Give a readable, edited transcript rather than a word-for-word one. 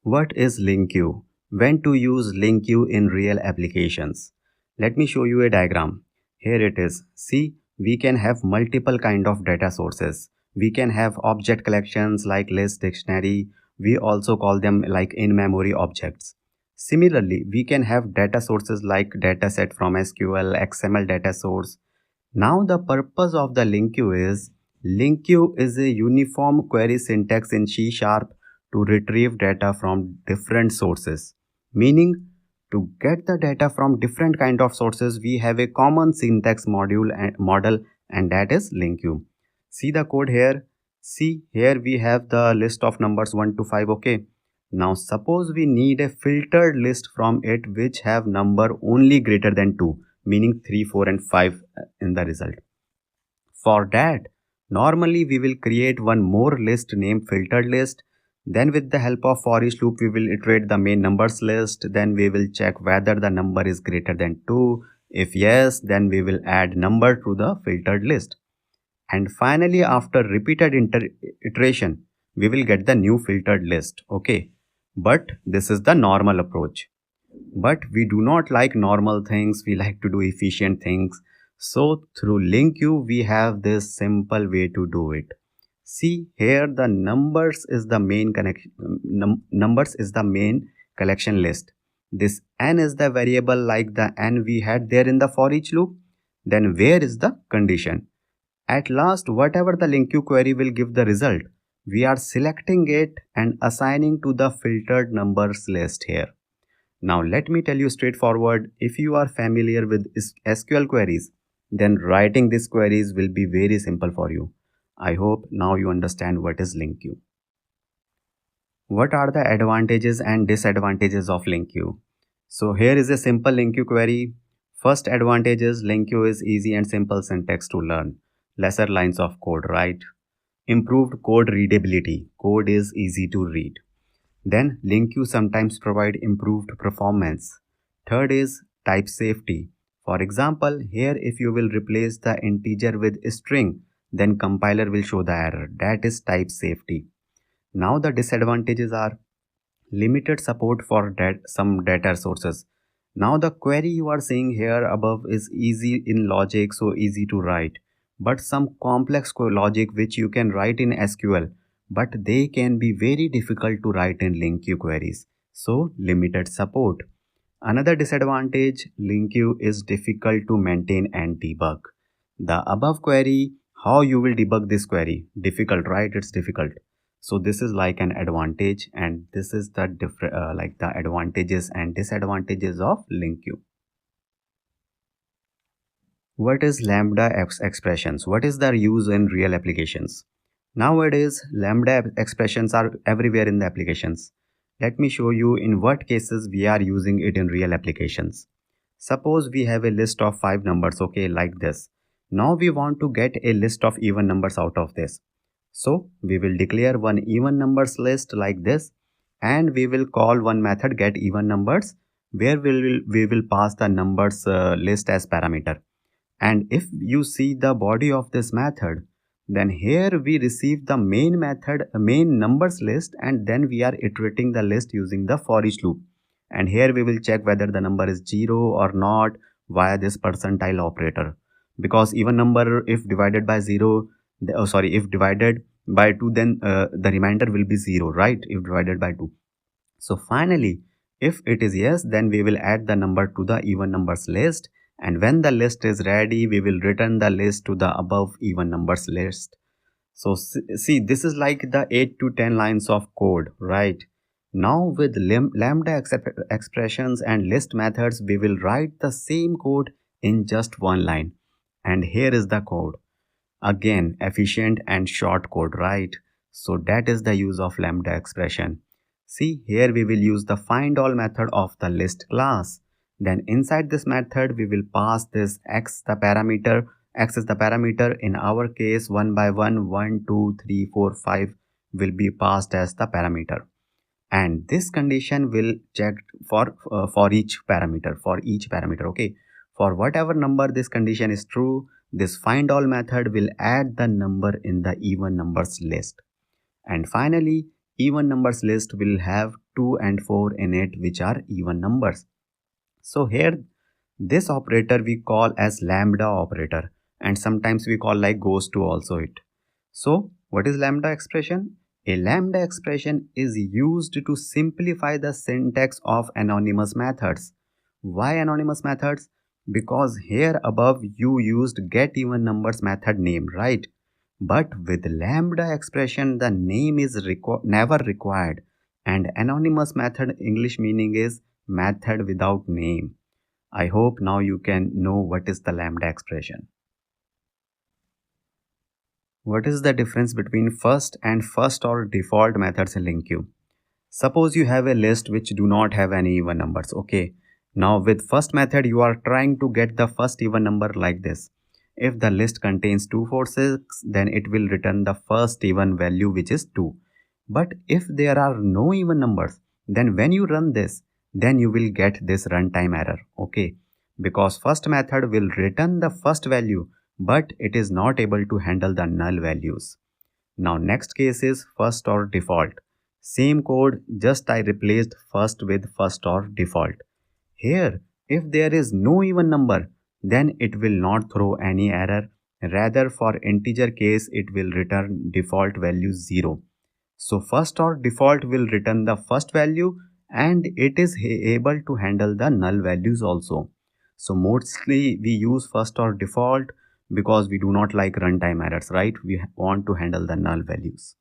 What is Linq? When to use Linq in real applications? Let me show you a diagram. Here it is. See, we can have multiple kind of data sources. We can have object collections like list, dictionary. We also call them like in-memory objects. Similarly, we can have data sources like dataset from SQL, XML data source. Now the purpose of the Linq is a uniform query syntax in C# to retrieve data from different sources. Meaning, to get the data from different kind of sources, we have a common syntax model, and that is Linq. See the code here. See here we have the list of numbers 1 to 5. Okay. Now suppose we need a filtered list from it which have number only greater than 2, meaning 3, 4 and 5 in the result. For that, normally we will create one more list named filtered list. Then with the help of for each loop, we will iterate the main numbers list. Then we will check whether the number is greater than 2. If yes, then we will add number to the filtered list. And finally, after repeated iteration, we will get the new filtered list. Okay. But this is the normal approach. But we do not like normal things, we like to do efficient things. So through Linq we have this simple way to do it. See here the numbers is the main connection, numbers is the main collection list. This n is the variable like the n we had there in the for each loop. Then where is the condition? At last, whatever the Linq query will give the result, we are selecting it and assigning to the filtered numbers list here. Now let me tell you straightforward, if you are familiar with SQL queries, then writing these queries will be very simple for you. I hope now you understand what is Linq. What are the advantages and disadvantages of Linq? So here is a simple Linq query. First advantage is Linq is easy and simple syntax to learn. Lesser lines of code, right? Improved code readability. Code is easy to read. Then Linq sometimes provide improved performance. Third is type safety. For example, here if you will replace the integer with a string, then compiler will show the error. That is type safety. Now the disadvantages are limited support for some data sources. Now the query you are seeing here above is easy in logic, so easy to write. But some complex logic which you can write in SQL, but they can be very difficult to write in Linq queries. So limited support. Another disadvantage, Linq is difficult to maintain and debug. The above query, how you will debug this query? Difficult, right? It's difficult. So this is like an advantage, and this is the like the advantages and disadvantages of Linq. What is lambda expressions? What is their use in real applications? Nowadays, lambda expressions are everywhere in the applications. Let me show you in what cases we are using it in real applications. Suppose we have a list of 5 numbers, okay, like this. Now we want to get a list of even numbers out of this. So we will declare one even numbers list like this, and we will call one method get even numbers, where we will pass the numbers list as parameter. And if you see the body of this method, then here we receive the main method, main numbers list, and then we are iterating the list using the for each loop. And here we will check whether the number is 0 or not via this percentile operator. Because even number, if divided by 0, if divided by 2, then the remainder will be 0, right? If divided by 2. So finally, if it is yes, then we will add the number to the even numbers list. And when the list is ready, we will return the list to the above even numbers list. So see, this is like the 8 to 10 lines of code, right? Now with lambda expressions and list methods, we will write the same code in just one line. And here is the code. Again, efficient and short code, right? So that is the use of lambda expression. See, here we will use the find all method of the list class. Then inside this method, we will pass this x is the parameter. In our case, 1 by 1, 1, 2, 3, 4, 5 will be passed as the parameter. And this condition will check for each parameter, okay? For whatever number this condition is true, this find all method will add the number in the even numbers list. And finally, even numbers list will have 2 and 4 in it, which are even numbers. So here this operator we call as lambda operator, and sometimes we call like goes to also it. So what is lambda expression? A lambda expression is used to simplify the syntax of anonymous methods. Why anonymous methods? Because here above you used get even numbers method name, right? But with lambda expression the name is never required, and anonymous method English meaning is method without name. I hope now you can know what is the lambda expression. What is the difference between first and first or default methods in LINQ? Suppose you have a list which do not have any even numbers. Okay. Now with first method you are trying to get the first even number like this. If the list contains 246, then it will return the first even value, which is 2. But if there are no even numbers, then when you run this, then you will get this runtime error. Okay. Because first method will return the first value, but it is not able to handle the null values. Now next case is first or default. Same code, just I replaced first with first or default. Here, if there is no even number, then it will not throw any error. Rather, for integer case, it will return default value 0. So first or default will return the first value, and it is able to handle the null values also. So mostly we use first or default because we do not like runtime errors, right? We want to handle the null values.